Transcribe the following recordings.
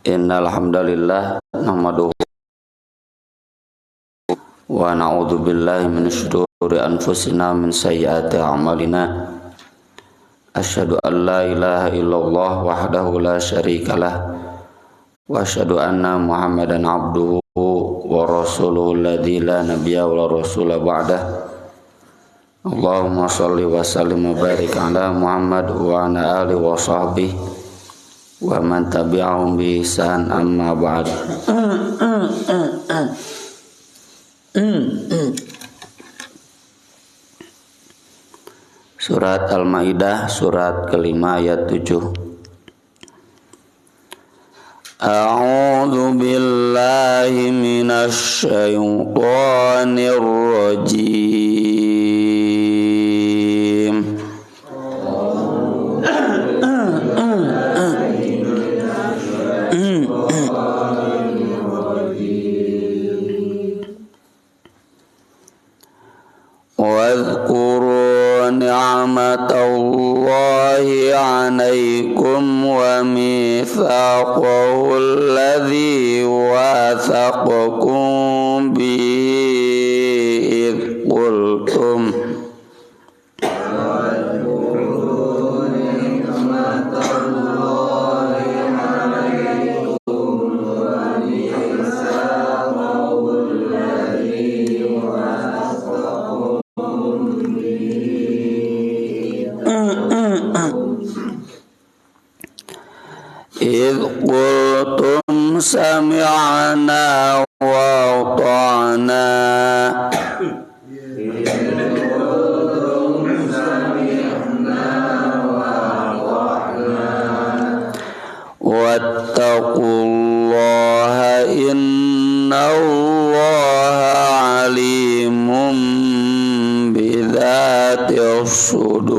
Innal hamdalillah nahmaduhu wa na'udzu billahi min syururi anfusina min sayyiati a'malina. Asyhadu an la ilaha illallah wahdahu la syarikalah wa asyhadu anna Muhammadan abduhu wa rasuluhu alladzi la nabiyya wa la rasula ba'dah. Allahumma shalli wa sallim wa barik ala Muhammad wa ala alihi wa sahbihi wa man tabi'ahum bi ihsan amma ba'd. Surat Al-Maidah surat kelima ayat 7. A'udzu billahi minasy syaithanir rajim. Wadhkuru ni'matallahi 'alaikum wa mitsaqahu alladzi wathaqakum bihi idh qultum idh qultum sami'na wa ata'na wattaqullaha innallaha alimun bidzatis sudur.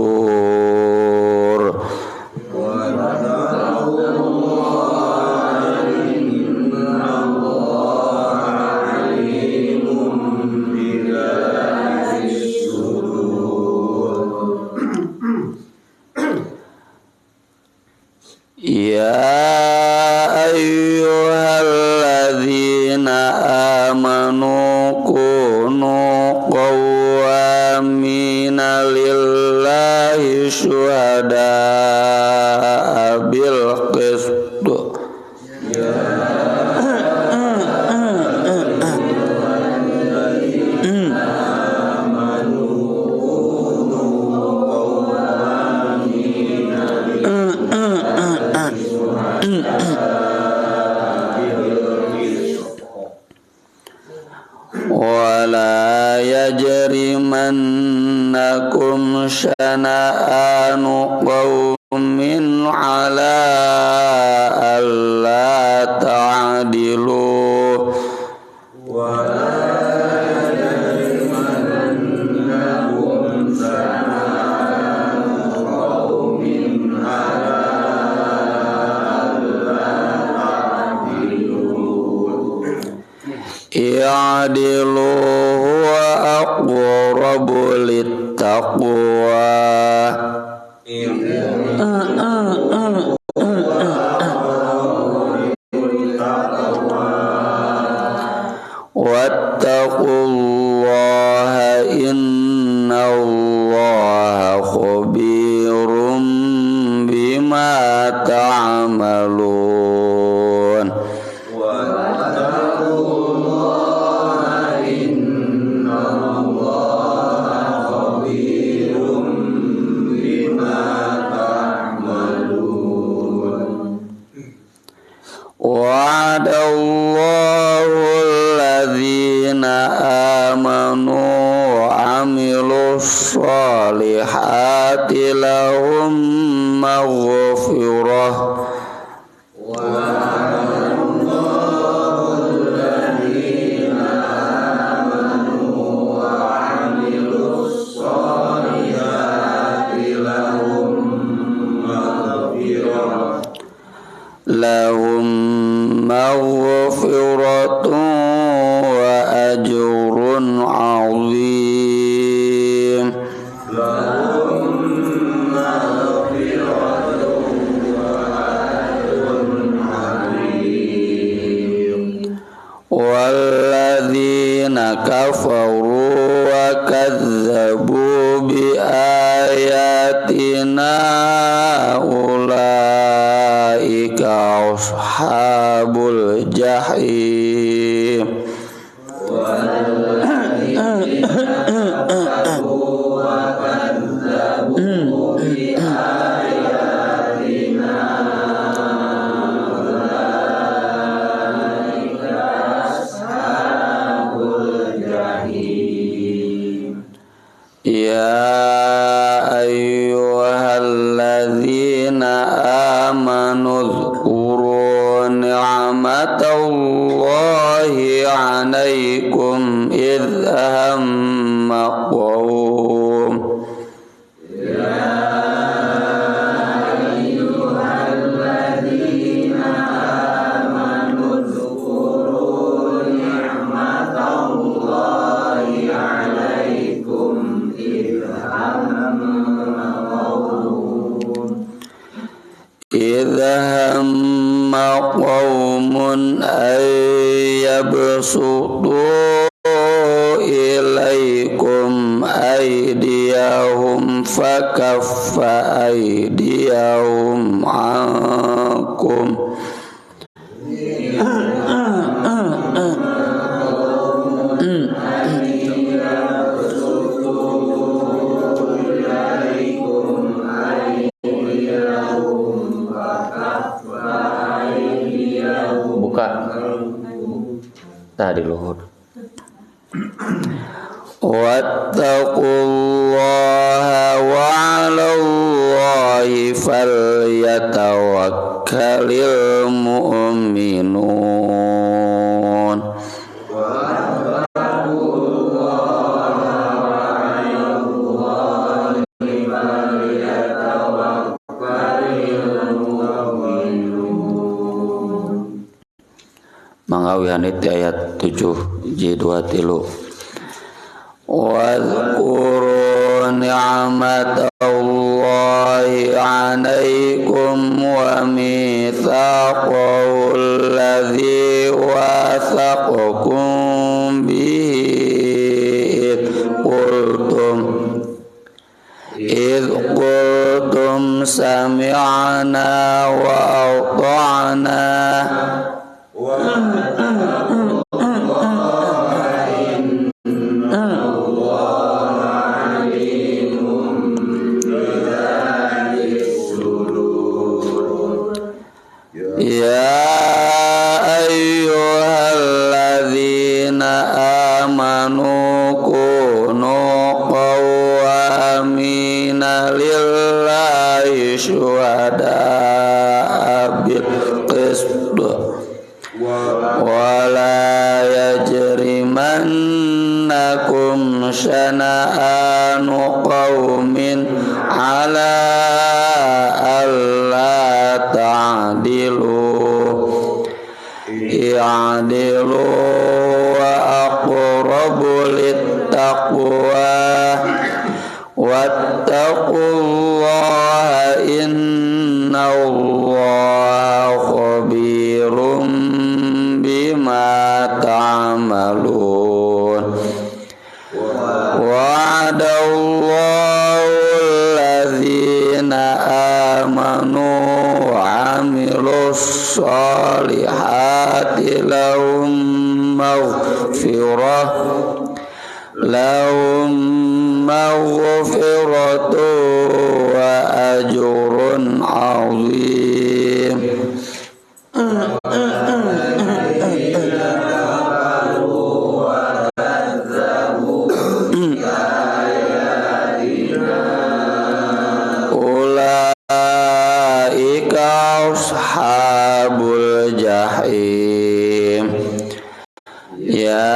Ya ayyuhalladzina amanu kunu qawwamina lillahi syuhada'a bil qist. Wala yajrimannakum syana'anu qaumin ala alla ta'dilu i'dilu huwa aqrabu littaqwa wattaqullaha innallaha khabirum bima ta'malun. Wa'adallahu alladhina amanu wa amilus solihati lahum maghfirah lahum maghfiratun wa ajrun 'azim. Lahum maghfiratun wa ajrun 'azim. kafaru wa kadzabu bi ayatina ulaika ashabul jahim. Ya ayyuhalladzina amanu dzkuru ni'matallahi 'alaikum idh hamma qaum idza hamma qaumun ayyabsutu ilaikum aydiyahum fakaffa aydiyahum ankum tadi luhur. Wattaqullaha wa 'alallahi falyatawakkalul mu'minun. Mangawihan itu ayat 7 J23. Wadhkuru ni'matallahi 'alaikum wa mitsaqahu alladzi wathaqakum bihi idh qultum sami'na wa ata'na Ya ayyuhalladzina amanu kunu qawwamina lillahi syuhada'a bil qist wa la yajrimannakum syana'anu qaumin ala alla ta'dilu i'dilu wa aqrabu littaqwa wattaqullaha innallaha khabirum bima ta'malun. Wa'adallahu alladzina amanu wa 'amilus solihati lahum maghfiratu wa ajrun 'azim. Ulaika ashabul jahim. Ya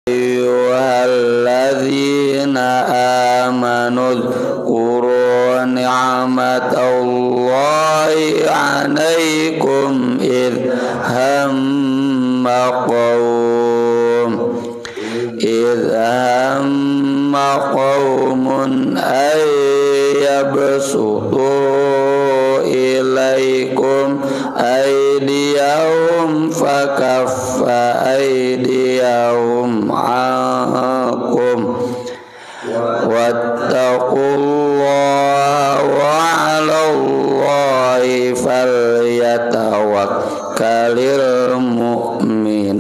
ayyuhalladzina amanu dzkuru ni'matallahi 'alaikum idh hamma qaumun ayyabsutu ilaikum aydiyahum fakaffa aydiyahum falyatawakkalul mu'minun.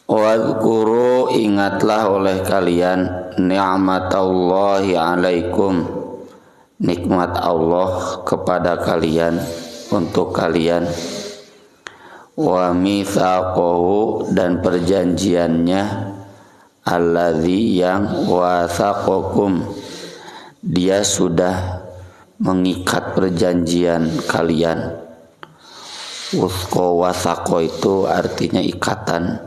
Wadhkuru, ingatlah oleh kalian ni'matallahi alaikum, nikmat Allah kepada kalian, untuk kalian. Wa mitsaqahu, dan perjanjiannya, alladzi, yang wathaqakum, dia sudah mengikat perjanjian kalian. Wuthqa wathaqo itu artinya ikatan,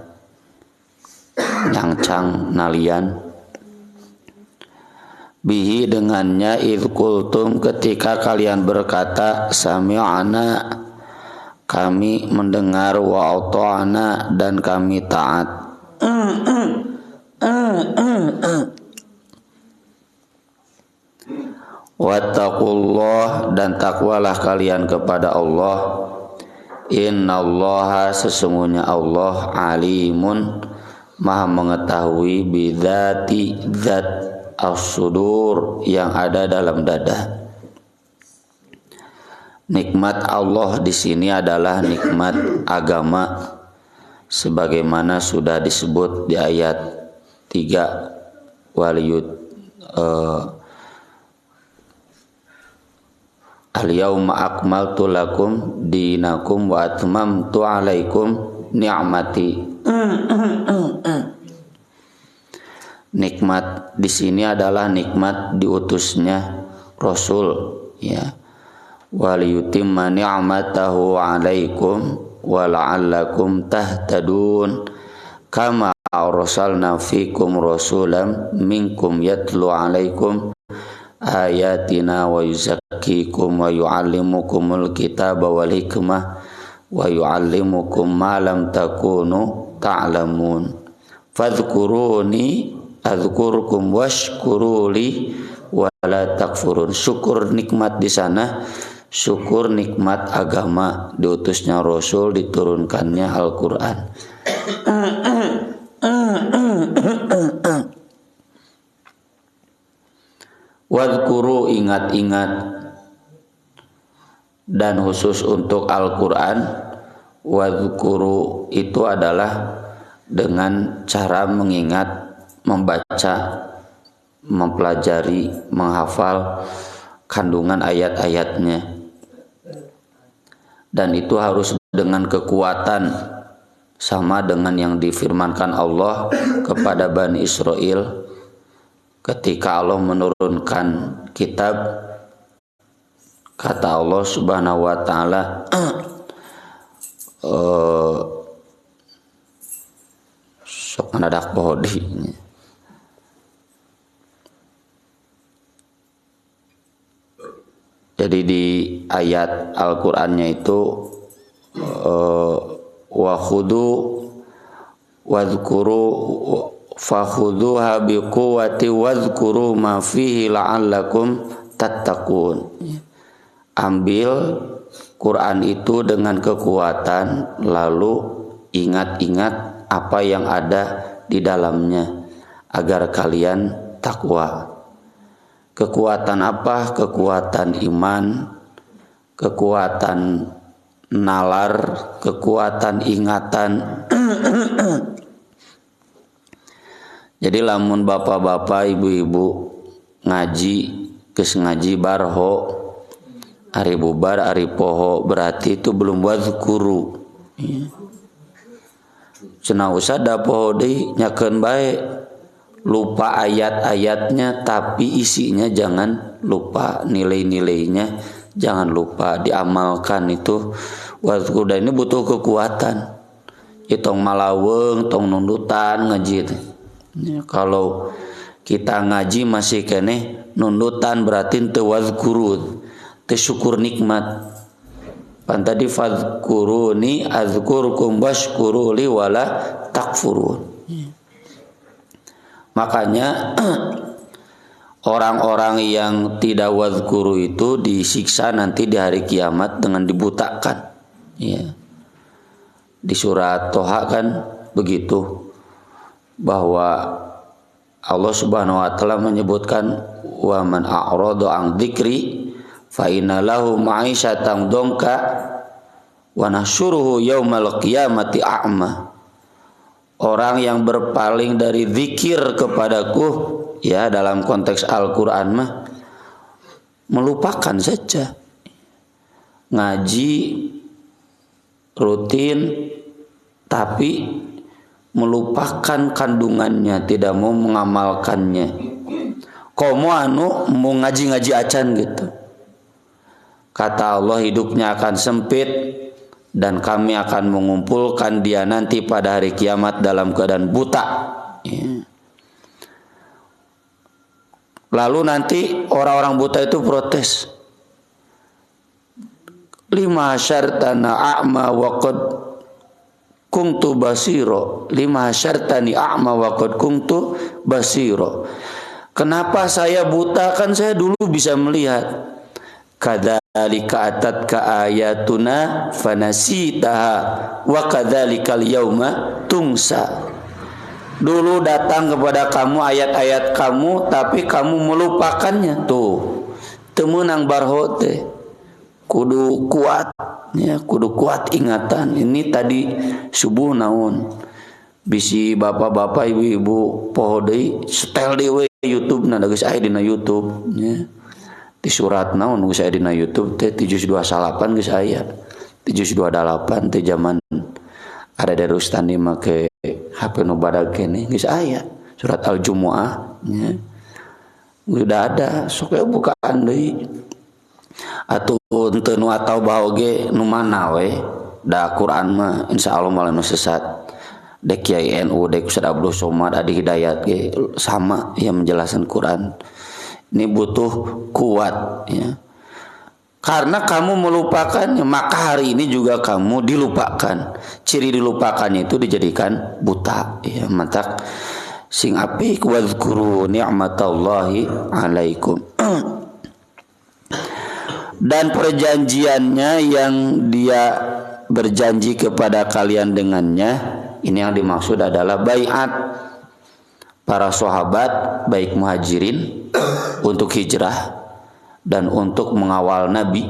nyangcang nalian. Bihi, dengannya, idh qultum, ketika kalian berkata, sami'ana, kami mendengar, wa ata'na, dan kami taat. Wattaqullah, dan takwalah kalian kepada Allah. Innallaha, sesungguhnya Allah, alimun, maha mengetahui, bidzati, zat as-sudur, yang ada dalam dada. Nikmat Allah di sini adalah nikmat agama, sebagaimana sudah disebut di ayat 3, al-yauma akmaltu lakum dinakum wa atmamtu alaikum ni'mati. Nikmat di sini adalah nikmat diutusnya Rasul, ya. Waliyutimma ni'matahu alaikum wa la'allakum tahtadun kama arsalna fikum rasulam minkum yatlu alaikum ayatina wa yuzakkikum wa yu'allimukumul kitaba wal hikmah wa yu'allimukum ma lam takunu ta'lamun. Fadhkuruni adzkurkum washkuruli wa la takfurun. Syukur nikmat di sana, syukur nikmat agama, diutusnya Rasul, diturunkannya Al-Quran. Wadhkuru, ingat-ingat, dan khusus untuk Al-Quran, wadhkuru itu adalah dengan cara mengingat, membaca, mempelajari, menghafal kandungan ayat-ayatnya. Dan itu harus dengan kekuatan, sama dengan yang difirmankan Allah kepada Bani Israel ketika Allah menurunkan kitab. Kata Allah Subhanahu wa ta'ala, sok ngadadak pohodi. Jadi di ayat Al-Qur'annya itu wa khudu wadhkuru fakhuduha biquwwati wadhkuru ma fihi la'allakum tattaqun. Ambil Quran itu dengan kekuatan, lalu ingat-ingat apa yang ada di dalamnya agar kalian takwa. Kekuatan apa? Kekuatan iman, kekuatan nalar, kekuatan ingatan. Jadi lamun bapak-bapak, ibu-ibu ngaji, geus ngaji barho, ari bubar, ari poho, berarti itu belum wadhkuru. Cenah usah da poho deui nyakeun bae. Lupa ayat-ayatnya tapi isinya jangan lupa, nilai-nilainya jangan lupa, diamalkan itu. Wadhkur ini butuh kekuatan. Itong malaweng, tong nundutan ngaji. Ya, kalau kita ngaji masih kene nundutan berarti teu wadhkuru, teu syukur nikmat. Pan tadi fadhkuruni adzkurkum washkuruli wala takfurun. Makanya orang-orang yang tidak wadhkuru itu disiksa nanti di hari kiamat dengan dibutakan. Ya. Di surat Toha kan begitu, bahwa Allah Subhanahu wa taala menyebutkan wa man a'rada an dzikri fa inna lahu ma'isyatan dongka wa nahsyuruhu yaumal qiyamati a'ma. Orang yang berpaling dari zikir kepadaku, ya dalam konteks Al-Qur'an mah melupakan saja ngaji rutin tapi melupakan kandungannya, tidak mau mengamalkannya. Komo anu mau ngaji-ngaji acan gitu. Kata Allah, hidupnya akan sempit dan kami akan mengumpulkan dia nanti pada hari kiamat dalam keadaan buta. Ya. Lalu nanti orang-orang buta itu protes. Lima syartana a'ma wa qad kuntu basiro. Lima syartani a'ma wa qad kuntu basiro. Kenapa saya buta, kan saya dulu bisa melihat. Kadzalika atatka ayatuna fanasitaha wa kadzalikal yauma tungsa. Dulu datang kepada kamu ayat-ayat kamu tapi kamu melupakannya. Tuh temenang barhote kudu kuat ya, kudu kuat ingatan. Ini tadi subuh naon bisi bapak-bapak ibu-ibu poho deui setel deui YouTube na geus aya dina YouTube ya. Di surat naon geus aya dina YouTube teh 728 geus aya 728 teh zaman ada dari Ustani make HP nu badag kene geus aya surat Al-Jumuah ya. Udah ada sok bukaan deui atuh teu nu atau bae ge nu mana we da Quran mah insyaallah malah nu sesat dek Kiai NU dek Ustaz Abdul Somad Adi Hidayat ge sama yang menjelaskan Quran. Ini butuh kuat ya. Karena kamu melupakannya, maka hari ini juga kamu dilupakan. Ciri dilupakannya itu dijadikan buta ya. Matak sing apik wadzkuru ni'matallahi alaikum. Dan perjanjiannya yang dia berjanji kepada kalian dengannya, ini yang dimaksud adalah baiat para sahabat baik muhajirin untuk hijrah dan untuk mengawal Nabi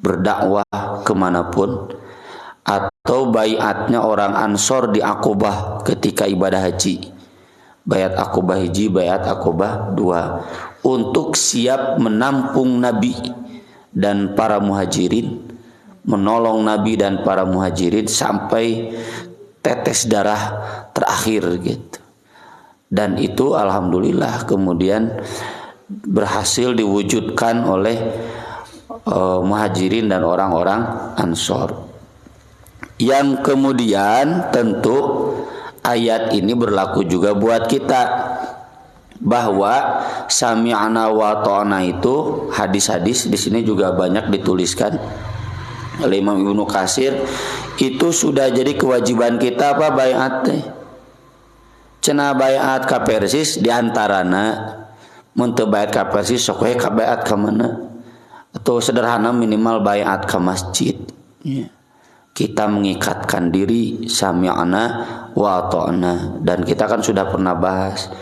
berdakwah kemanapun, atau baiatnya orang Ansor di Aqobah ketika ibadah haji, baiat Aqobah hiji, baiat Aqobah 2, untuk siap menampung Nabi dan para muhajirin, menolong Nabi dan para muhajirin sampai tetes darah terakhir gitu. Dan itu alhamdulillah kemudian berhasil diwujudkan oleh muhajirin dan orang-orang Ansor. Yang kemudian tentu ayat ini berlaku juga buat kita, bahwa sami'na wa ta'na itu hadis-hadis di sini juga banyak dituliskan oleh Imam Ibnu Katsir, itu sudah jadi kewajiban kita apa baiat teh. Cenah baiat ka Persis diantarana mun teu baiat ka Persis sok we ka baiat ka mana, atau sederhana minimal baiat ka masjid ya. Kita mengikatkan diri sami'na wa ta'na, dan kita kan sudah pernah bahas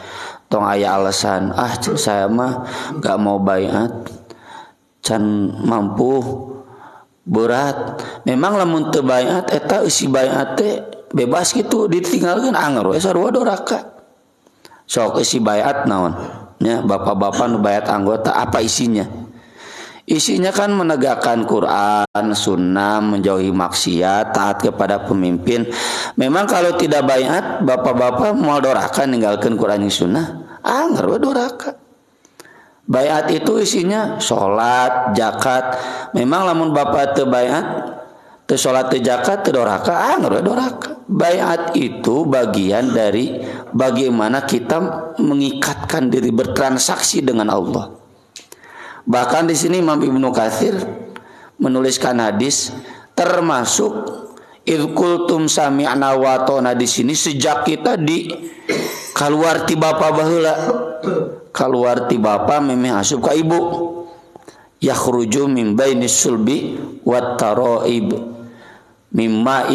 tong aya alasan saya mah gak mau baiat can mampu berat. Memang lamun teu baiat eta isi baiat teh bebas gitu ditinggalkeun anger we sarua doraka. Sok isi baiat naon nya bapak-bapak nu baiat anggota apa isinya? Isinya kan menegakkan Quran, sunnah, menjauhi maksiat, taat kepada pemimpin. Memang kalau tidak baiat bapak-bapak mau doraka ninggalkeun Quran jeung sunnah, anger we doraka. Baiat itu isinya sholat, zakat. Memang lamun bapak teu baiat, teu sholat teu zakat teu doraka, anger we doraka. Baiat itu bagian dari bagaimana kita mengikatkan diri bertransaksi dengan Allah. Bahkan di sini Imam Ibnu Katsir menuliskan hadis termasuk idqultum sami'na wa ta'na di sini sejak kita di kaluar ti bapa baheula. Kaluar ti bapa memeh asup ka ibu. Yakhruju min bainis sulbi wat taraib mimma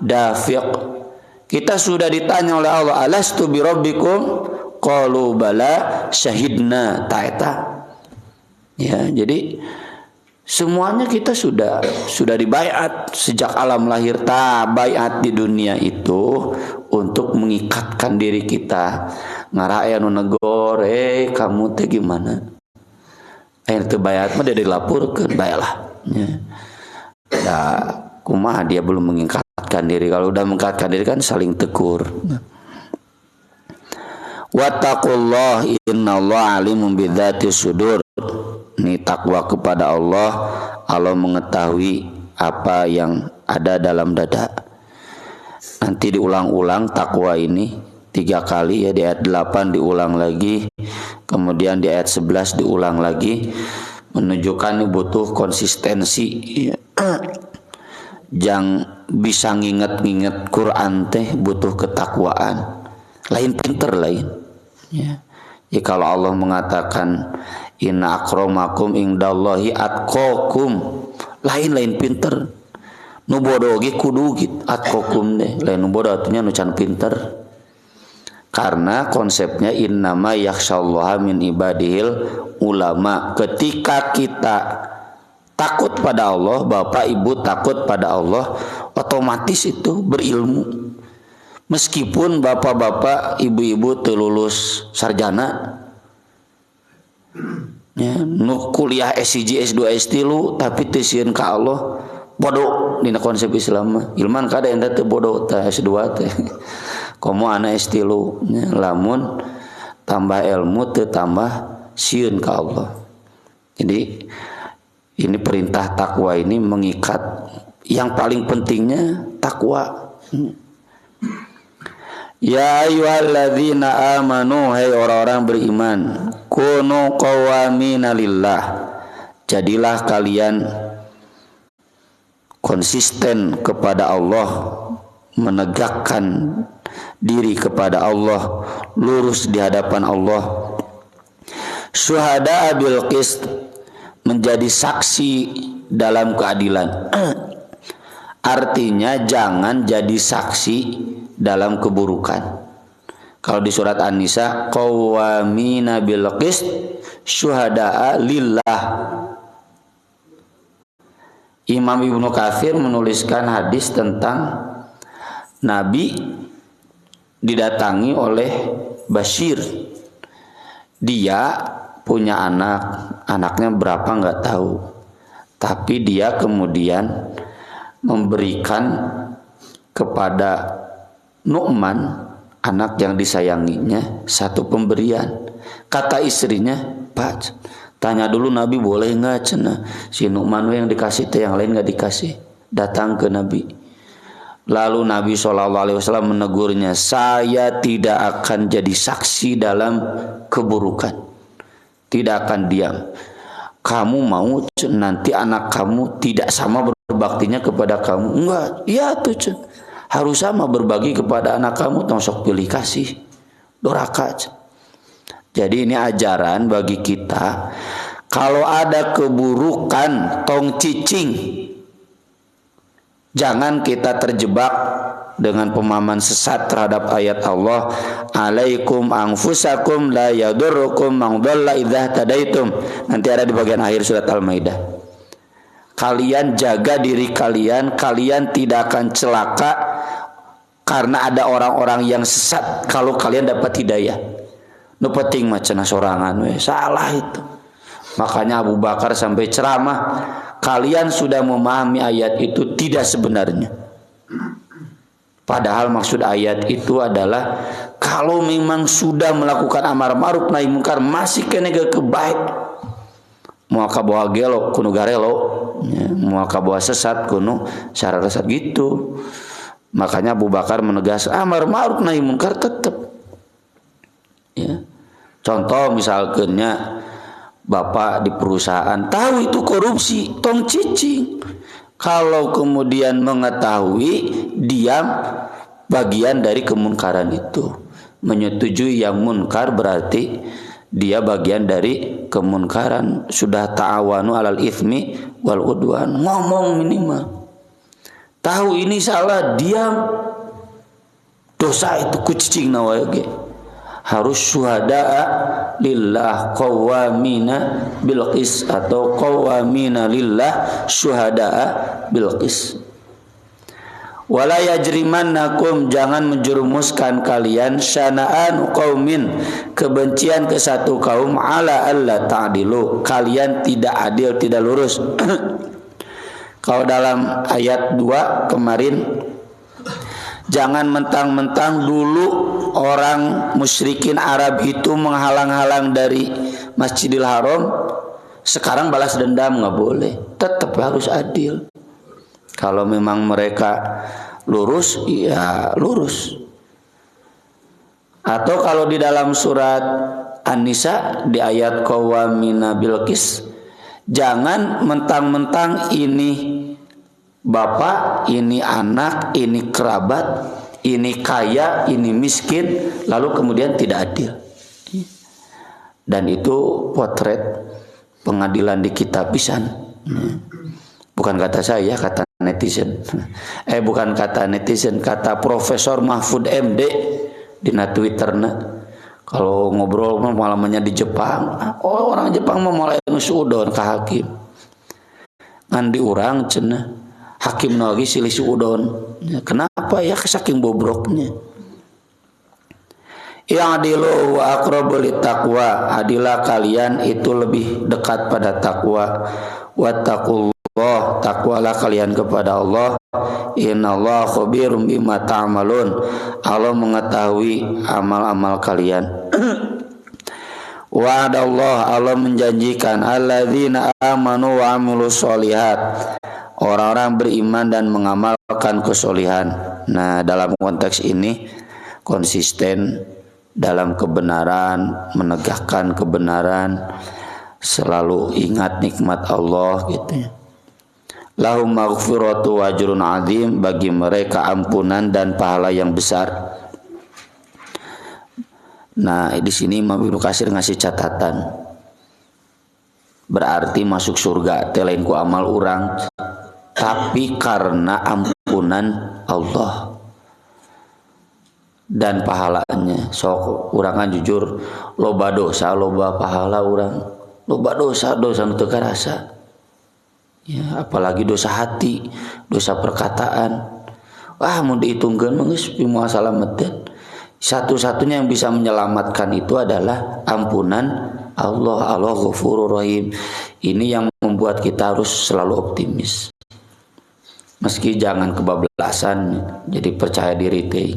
dafiq. Kita sudah ditanya oleh Allah, alastu bi rabbikum? qalu bala syahidna taeta. Ya, jadi semuanya kita sudah dibaiat sejak alam lahir. Baiat di dunia itu untuk mengikatkan diri kita. Ngaraya nu negor, kamu teh gimana? Akhir teu baiat mah dia dilaporkeun baelah. Ya. Nah, kumaha dia belum mengikatkan diri. Kalau udah mengikatkan diri kan saling tegur. Wattaqullah innallaha alimun bidzati sudur. Ini takwa kepada Allah. Allah mengetahui apa yang ada dalam dada. Nanti diulang-ulang takwa ini 3 kali ya, di ayat 8 diulang lagi, kemudian di ayat 11 diulang lagi, menunjukkan butuh konsistensi. Jangan bisa nginget-nginget Quran teh butuh ketakwaan. Lain pinter lain. Ya. Ya, kalau Allah mengatakan inna akramakum indallahi atqakum, lain pinter. Nu bodoh ge kudu gitu atqakum deh. Lain nu bodoh artinya nu can pinter. Karena konsepnya innama yakhsyallaha min ibadihil ulama. Ketika kita takut pada Allah, bapak ibu takut pada Allah, otomatis itu berilmu. Meskipun bapak-bapak, ibu-ibu teu lulus sarjana, ya, nu kuliah S1, S2, S3 tapi teu sieun ka Allah, bodoh dina konsep Islam. Ilman kada enda teu bodoh teh S2 teh. Komo ana S3 nya, lamun tambah ilmu teu tambah sieun ka Allah. Jadi ini perintah takwa ini mengikat. Yang paling pentingnya takwa. Ya ayyuhalladzina amanu, hai orang-orang beriman, kunu qawamina lillah, jadilah kalian konsisten kepada Allah, menegakkan diri kepada Allah, lurus di hadapan Allah. Syuhada bil qist, menjadi saksi dalam keadilan. Artinya jangan jadi saksi dalam keburukan. Kalau di surat An-Nisa, qawwamina bil qist syuhada'a lillah. Imam Ibnu Katsir menuliskan hadis tentang Nabi didatangi oleh Bashir. Dia punya anak, anaknya berapa nggak tahu, tapi dia kemudian memberikan kepada Nu'man, anak yang disayanginya, satu pemberian. Kata istrinya, Pak, tanya dulu Nabi boleh nggak cenah si Nu'man yang dikasih teh, yang lain nggak dikasih. Datang ke Nabi. Lalu Nabi SAW menegurnya, saya tidak akan jadi saksi dalam keburukan, tidak akan diam. Kamu mau nanti anak kamu tidak sama berbaktinya kepada kamu? Enggak, ya tuh harus sama berbagi kepada anak kamu. Termasuk pilih kasih doraka. Jadi ini ajaran bagi kita. Kalau ada keburukan, tong cicing. Jangan kita terjebak dengan pemahaman sesat terhadap ayat Allah, alaikum anfusakum la yadurrukum man dhalla idza tadaitum. Nanti ada di bagian akhir surat Al-Maidah. Kalian jaga diri kalian, kalian tidak akan celaka karena ada orang-orang yang sesat kalau kalian dapat hidayah. Nu penting mah cenah sorangan we, salah itu. Makanya Abu Bakar sampai ceramah, kalian sudah memahami ayat itu tidak sebenarnya. Padahal maksud ayat itu adalah kalau memang sudah melakukan amar ma'ruf nahi munkar masih kena kebaik, moal kaboha gelo kudu garelo, moal kaboha sesat kudu cara sesat gitu. Makanya Abu Bakar menegas amar ma'ruf nahi munkar tetap. Ya. Contoh misalnya bapak di perusahaan tahu itu korupsi, tong cicing. Kalau kemudian mengetahui, diam, bagian dari kemunkaran itu. Menyetujui yang munkar berarti dia bagian dari kemunkaran. Sudah ta'awanu alal itsmi wal udwan. Ngomong minimal. Tahu ini salah, diam. Dosa itu kucing nawage. harus syuhada'a lillah qawwamina bil qis atau qawwamina lillah syuhada'a bil qis. Wala yajrimannakum, jangan menjerumuskan kalian, syana'anu qaumin, kebencian ke satu kaum, ala alla ta'dilu, kalian tidak adil, tidak lurus. Kalau dalam ayat 2 kemarin, jangan mentang-mentang dulu orang musyrikin Arab itu menghalang-halang dari Masjidil Haram, sekarang balas dendam, nggak boleh. Tetap harus adil. Kalau memang mereka lurus, ya lurus. Atau kalau di dalam surat An-Nisa di ayat qawwamina bil qis, jangan mentang-mentang ini bapak, ini anak, ini kerabat, ini kaya, ini miskin, lalu kemudian tidak adil. Dan itu potret pengadilan di kitab pisan. Bukan kata saya, kata netizen. Bukan kata netizen, kata Profesor Mahfud MD di Twitterna. Kalau ngobrol malamannya di Jepang, orang Jepang mau mulai nusudon ke hakim. Ngan diurang cenah. Hakim lagi silih suudon. Kenapa ya, saking bobroknya. I'dilu wa aqrabu littaqwa, adilah kalian itu lebih dekat pada takwa. Wattaqullah, takwalah kalian kepada Allah. Innallaha khabirum bima ta'malun, Allah mengetahui amal-amal kalian. Wa'adallah, Allah menjanjikan alladzina amanu wa amilus sholihat, orang-orang beriman dan mengamalkan kesolihan. Nah, dalam konteks ini konsisten dalam kebenaran, menegakkan kebenaran, selalu ingat nikmat Allah gitu ya. Lahum maghfiratu wa ajrun azim, bagi mereka ampunan dan pahala yang besar. Nah, di sini Imam Ibnu Katsir ngasih catatan. Berarti masuk surga teh lain ku amal urang, tapi karena ampunan Allah dan pahalanya. Sok urang kan jujur, loba dosa loba pahala urang, loba dosa teu karasa. Ya, apalagi dosa hati, dosa perkataan. Wah, mun dihitungkeun mah geus moal salamet. Satu-satunya yang bisa menyelamatkan itu adalah ampunan Allah. Allah Ghafurur Rahim. Ini yang membuat kita harus selalu optimis. Meski jangan kebablasan, jadi percaya diri teh.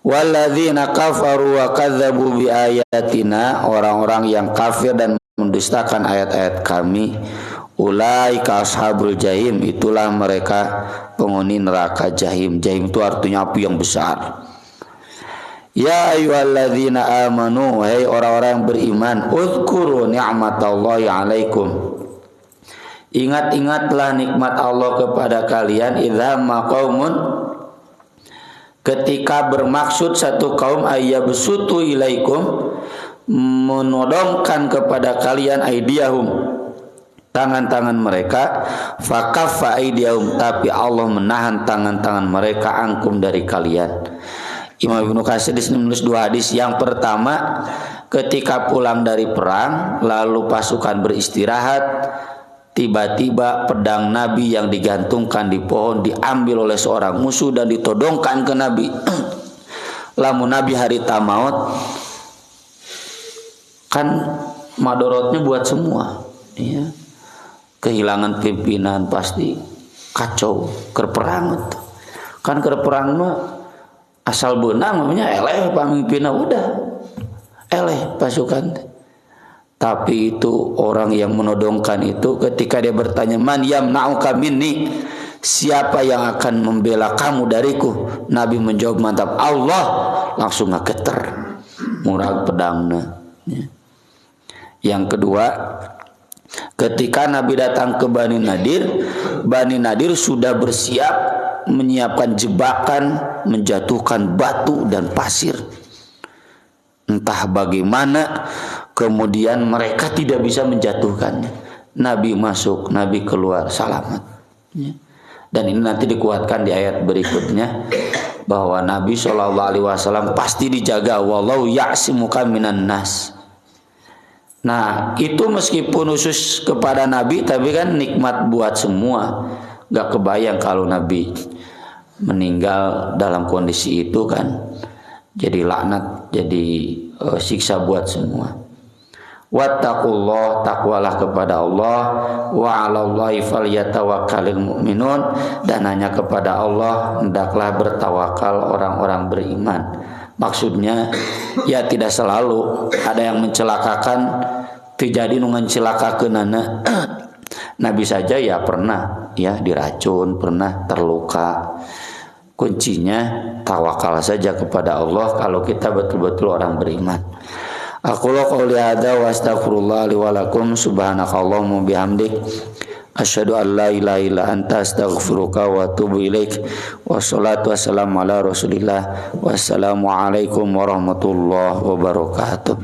Walladzina kafaru wa kadzdzabu bi ayatina, orang-orang yang kafir dan mendustakan ayat-ayat kami, ulaika ashabul jahim, itulah mereka penghuni neraka jahim. Jahim itu artinya api yang besar. Ya ayyuhalladzina amanu, hai orang-orang yang beriman, uzkuru ni'matallahi alaikum, ingat-ingatlah nikmat Allah kepada kalian. Idza maqaumun, ketika bermaksud satu kaum, ayyabsutu ilaikum, menodongkan kepada kalian, aidiyahum, tangan-tangan mereka, fakaffa aidiyahum, tapi Allah menahan tangan-tangan mereka angkum dari kalian. Imam Ibnu Katsir di sini menulis dua hadis. Yang pertama, ketika pulang dari perang, lalu pasukan beristirahat, tiba-tiba pedang Nabi yang digantungkan di pohon diambil oleh seorang musuh dan ditodongkan ke Nabi. Lamun Nabi hari tamaut, kan madorotnya buat semua, ya. Kehilangan pimpinan pasti kacau, kerperang itu. Kan kerperang mah asal benang namanya eleh pamimpinna, udah eleh pasukan. Tapi itu orang yang menodongkan itu, ketika dia bertanya, man yamna'uka minni, siapa yang akan membela kamu dariku? Nabi menjawab, mantap, Allah. Langsung ngageter murag pedangna. Yang kedua, ketika Nabi datang ke Bani Nadir sudah bersiap menyiapkan jebakan, menjatuhkan batu dan pasir. Entah bagaimana, kemudian mereka tidak bisa menjatuhkannya. Nabi masuk, Nabi keluar, selamat. Dan ini nanti dikuatkan di ayat berikutnya. bahwa Nabi SAW pasti dijaga, wallahu ya'simuka minan nas. Nah itu meskipun khusus kepada Nabi, tapi kan nikmat buat semua. Gak kebayang kalau Nabi meninggal dalam kondisi itu kan, jadi laknat, jadi siksa buat semua. Wattaqullah, takwalah kepada Allah, wa 'alallahi falyatawakkalul mu'minun, dan hanya kepada Allah hendaklah bertawakal orang-orang beriman. Maksudnya ya tidak selalu ada yang mencelakakan, terjadi mencelakakeunana. Nabi saja ya pernah ya diracun, pernah terluka. Kuncinya tawakal saja kepada Allah kalau kita betul-betul orang beriman. Aku qouli hadza wa astaghfirullah li wa lakum, subhanakallahumma bihamdik, asyhadu an la ilaha illa anta, astaghfiruka wa atubu ilaik. Wassalatu wassalamu ala Rasulillah. Wassalamu alaikum warahmatullahi wabarakatuh.